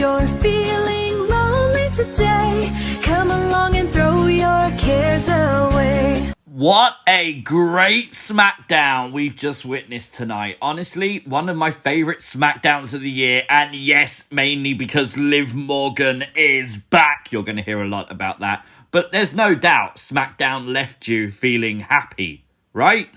you're feeling lonely today, come along and throw your cares away. What a great SmackDown we've just witnessed tonight. Honestly, one of my favourite SmackDowns of the year. And yes, mainly because Liv Morgan is back. You're going to hear a lot about that. But there's no doubt SmackDown left you feeling happy, right?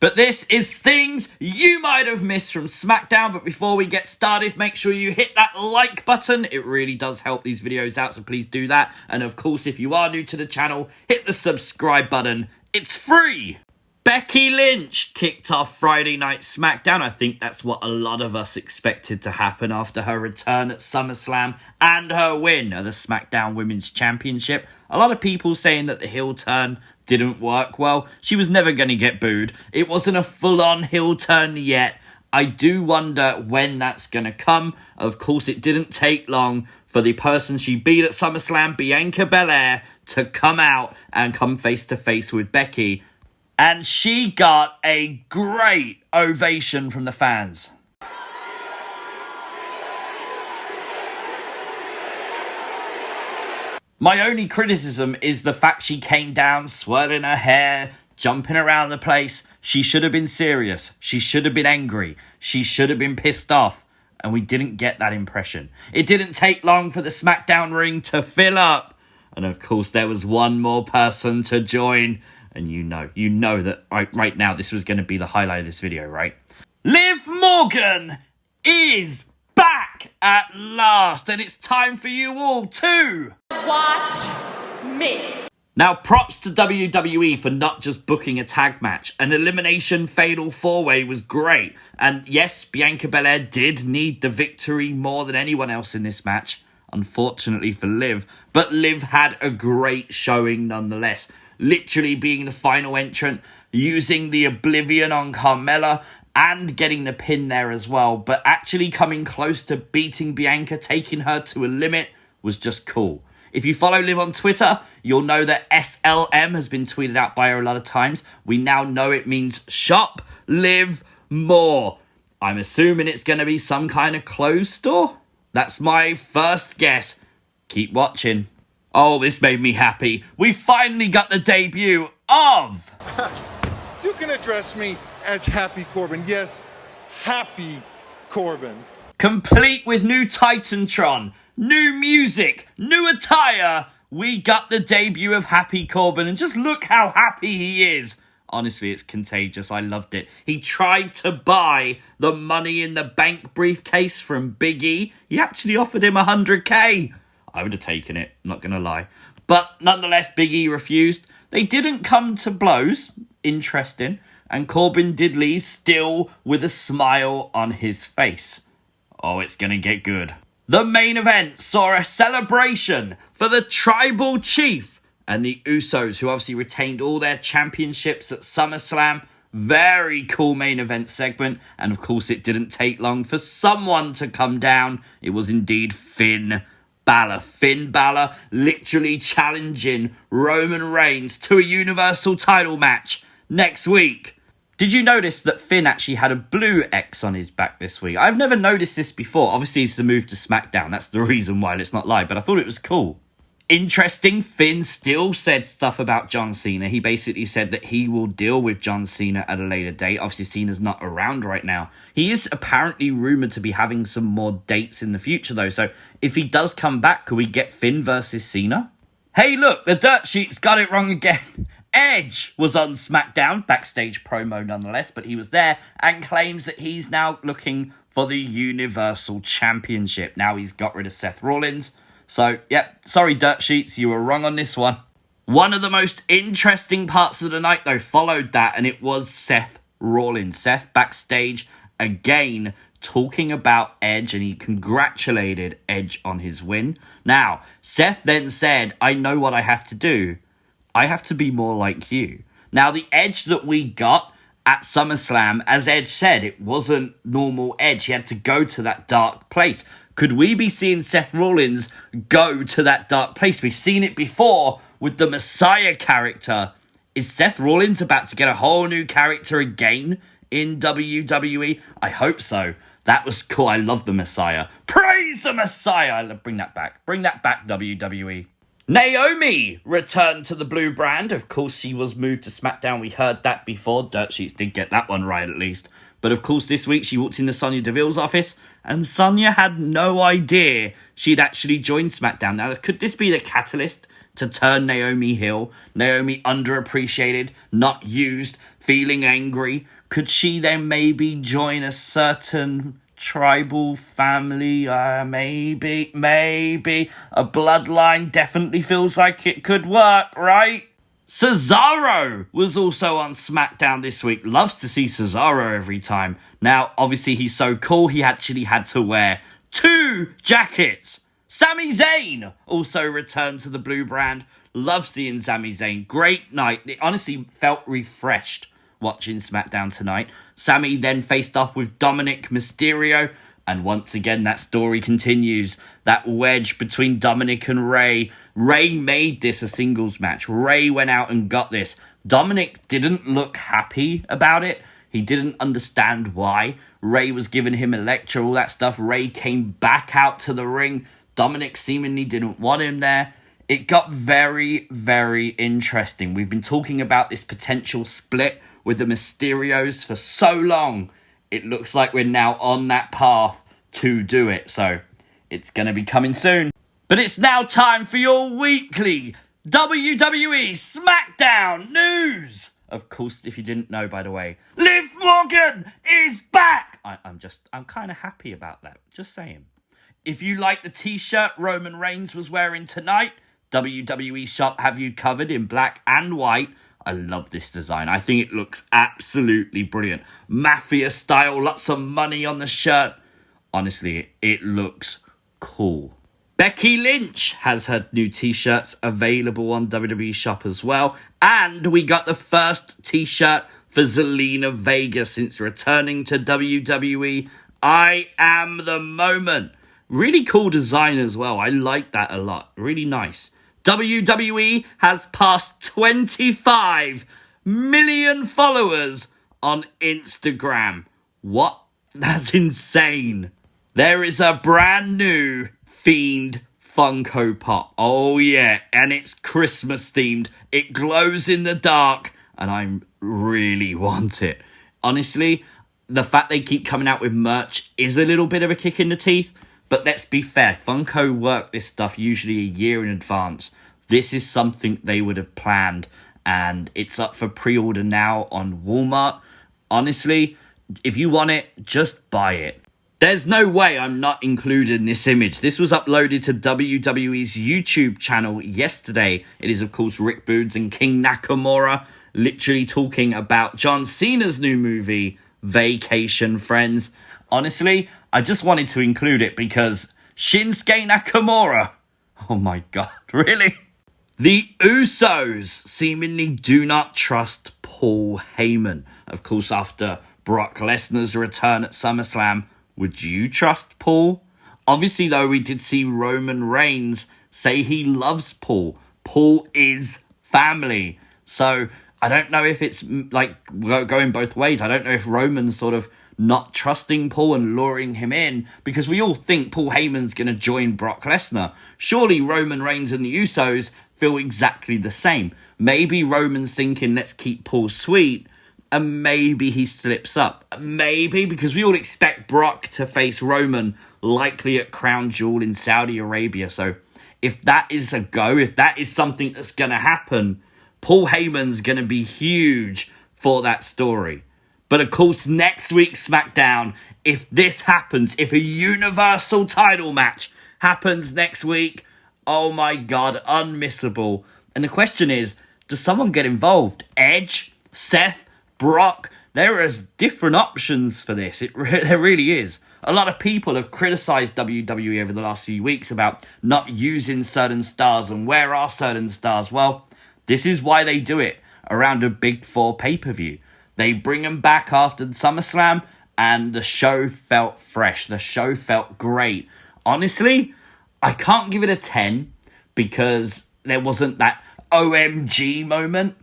But this is things you might have missed from SmackDown. But before we get started, make sure you hit that like button. It really does help these videos out, so please do that. And of course, if you are new to the channel, hit the subscribe button. It's free! Becky Lynch kicked off Friday Night SmackDown. I think that's what a lot of us expected to happen after her return at SummerSlam and her win of the SmackDown Women's Championship. A lot of people saying that the heel turn didn't work well. She was never going to get booed. It wasn't a full-on heel turn yet. I do wonder when that's going to come. Of course, it didn't take long for the person she beat at SummerSlam, Bianca Belair, to come out and come face-to-face with Becky. And she got a great ovation from the fans. My only criticism is the fact she came down, swirling her hair, jumping around the place. She should have been serious. She should have been angry. She should have been pissed off. And we didn't get that impression. It didn't take long for the SmackDown ring to fill up. And of course, there was one more person to join. And you know that right now, this was going to be the highlight of this video, right? Liv Morgan is back at last. And it's time for you all to watch me. Now, props to WWE for not just booking a tag match. An elimination fatal four-way was great. And yes, Bianca Belair did need the victory more than anyone else in this match. Unfortunately for Liv. But Liv had a great showing nonetheless. Literally being the final entrant, using the Oblivion on Carmella, and getting the pin there as well. But actually coming close to beating Bianca, taking her to a limit, was just cool. If you follow Liv on Twitter, you'll know that SLM has been tweeted out by her a lot of times. We now know it means shop Liv more. I'm assuming it's going to be some kind of clothes store. That's my first guess. Keep watching. Oh, this made me happy. We finally got the debut of... You can address me as Happy Corbin. Yes, Happy Corbin. Complete with new Titantron, new music, new attire. We got the debut of Happy Corbin. And just look how happy he is. Honestly, it's contagious. I loved it. He tried to buy the Money in the Bank briefcase from Big E. He actually offered him $100K. I would have taken it, not going to lie. But nonetheless, Big E refused. They didn't come to blows. Interesting. And Corbin did leave still with a smile on his face. Oh, it's going to get good. The main event saw a celebration for the Tribal Chief and the Usos, who obviously retained all their championships at SummerSlam. Very cool main event segment. And of course, it didn't take long for someone to come down. It was indeed Finn Balor. Finn Balor literally challenging Roman Reigns to a Universal title match next week. Did you notice that Finn actually had a blue X on his back this week? I've never noticed this before. Obviously, it's the move to SmackDown. That's the reason why it's not live. But I thought it was cool. Interesting, Finn still said stuff about John Cena. He basically said that he will deal with John Cena at a later date. Obviously, Cena's not around right now. He is apparently rumoured to be having some more dates in the future, though. So if he does come back, could we get Finn versus Cena? Hey, look, the dirt sheet's got it wrong again. Edge was on SmackDown, backstage promo nonetheless, but he was there and claims that he's now looking for the Universal Championship. Now he's got rid of Seth Rollins. So, yep, sorry dirt sheets, you were wrong on this one. One of the most interesting parts of the night, though, followed that, and it was Seth Rollins. Seth backstage again talking about Edge, and he congratulated Edge on his win. Now, Seth then said, I know what I have to do. I have to be more like you. Now, the Edge that we got at SummerSlam, as Edge said, it wasn't normal Edge. He had to go to that dark place. Could we be seeing Seth Rollins go to that dark place? We've seen it before with the Messiah character. Is Seth Rollins about to get a whole new character again in WWE? I hope so. That was cool. I love the Messiah. Praise the Messiah. Bring that back. Bring that back, WWE. Naomi returned to the blue brand. Of course, she was moved to SmackDown. We heard that before. Dirt Sheets did get that one right, at least. But of course, this week, she walked into Sonya Deville's office, and Sonya had no idea she'd actually joined SmackDown. Now, could this be the catalyst to turn Naomi heel? Naomi underappreciated, not used, feeling angry. Could she then maybe join a certain tribal family? Maybe. A bloodline definitely feels like it could work, right? Cesaro was also on SmackDown this week. Loves to see Cesaro every time. Now, obviously, he's so cool, he actually had to wear 2 jackets. Sami Zayn also returned to the blue brand. Love seeing Sami Zayn. Great night. It honestly felt refreshed watching SmackDown tonight. Sami then faced off with Dominic Mysterio. And once again, that story continues. That wedge between Dominic and Rey. Rey made this a singles match. Rey went out and got this. Dominic didn't look happy about it. He didn't understand why. Rey was giving him Electra, all that stuff. Rey came back out to the ring. Dominic seemingly didn't want him there. It got very, very interesting. We've been talking about this potential split with the Mysterios for so long. It looks like we're now on that path to do it. So it's going to be coming soon. But it's now time for your weekly WWE Smackdown news. Of course, if you didn't know, by the way, Liv Morgan is back. I'm kind of happy about that. Just saying. If you like the t-shirt Roman Reigns was wearing tonight, WWE Shop have you covered in black and white. I love this design. I think it looks absolutely brilliant. Mafia style, lots of money on the shirt. Honestly, it looks cool. Becky Lynch has her new t-shirts available on WWE Shop as well. And we got the first t-shirt for Zelina Vega since returning to WWE. I am the moment. Really cool design as well. I like that a lot. Really nice. WWE has passed 25 million followers on Instagram. What? That's insane. There is a brand new Fiend Funko Pop. Oh yeah, and it's Christmas themed. It glows in the dark, and I really want it. Honestly, the fact they keep coming out with merch is a little bit of a kick in the teeth. But let's be fair, Funko work this stuff usually a year in advance. This is something they would have planned, and it's up for pre-order now on Walmart. Honestly, if you want it, just buy it. There's no way I'm not including this image. This was uploaded to WWE's YouTube channel yesterday. It is, of course, Rick Boogs and King Nakamura literally talking about John Cena's new movie, Vacation Friends. Honestly, I just wanted to include it because Shinsuke Nakamura. Oh my god, really? The Usos seemingly do not trust Paul Heyman. Of course, after Brock Lesnar's return at SummerSlam, would you trust Paul? Obviously, though, we did see Roman Reigns say he loves Paul. Paul is family. So I don't know if it's like going both ways. I don't know if Roman's sort of not trusting Paul and luring him in, because we all think Paul Heyman's going to join Brock Lesnar. Surely Roman Reigns and the Usos feel exactly the same. Maybe Roman's thinking, let's keep Paul sweet, and maybe he slips up. Maybe, because we all expect Brock to face Roman, likely at Crown Jewel in Saudi Arabia. So if that is a go, if that is something that's going to happen, Paul Heyman's going to be huge for that story. But of course, next week's SmackDown, if this happens, if a Universal title match happens next week, oh my god, unmissable. And the question is, does someone get involved? Edge? Seth? Brock? There are different options for this. There really is. A lot of people have criticised WWE over the last few weeks about not using certain stars, and where are certain stars? Well, this is why they do it around a Big Four pay-per-view. They bring them back after the SummerSlam, and the show felt fresh. The show felt great. Honestly, I can't give it a 10 because there wasn't that OMG moment.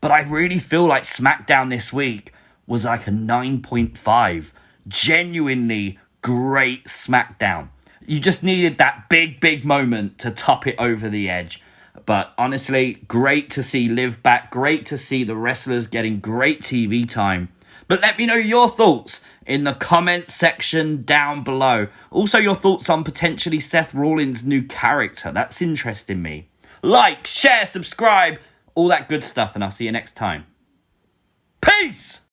But I really feel like SmackDown this week was like a 9.5. Genuinely great SmackDown. You just needed that big moment to top it over the edge. But honestly, great to see Liv back. Great to see the wrestlers getting great TV time. But let me know your thoughts in the comment section down below. Also, your thoughts on potentially Seth Rollins' new character. That's interesting me. Like, share, subscribe, all that good stuff. And I'll see you next time. Peace!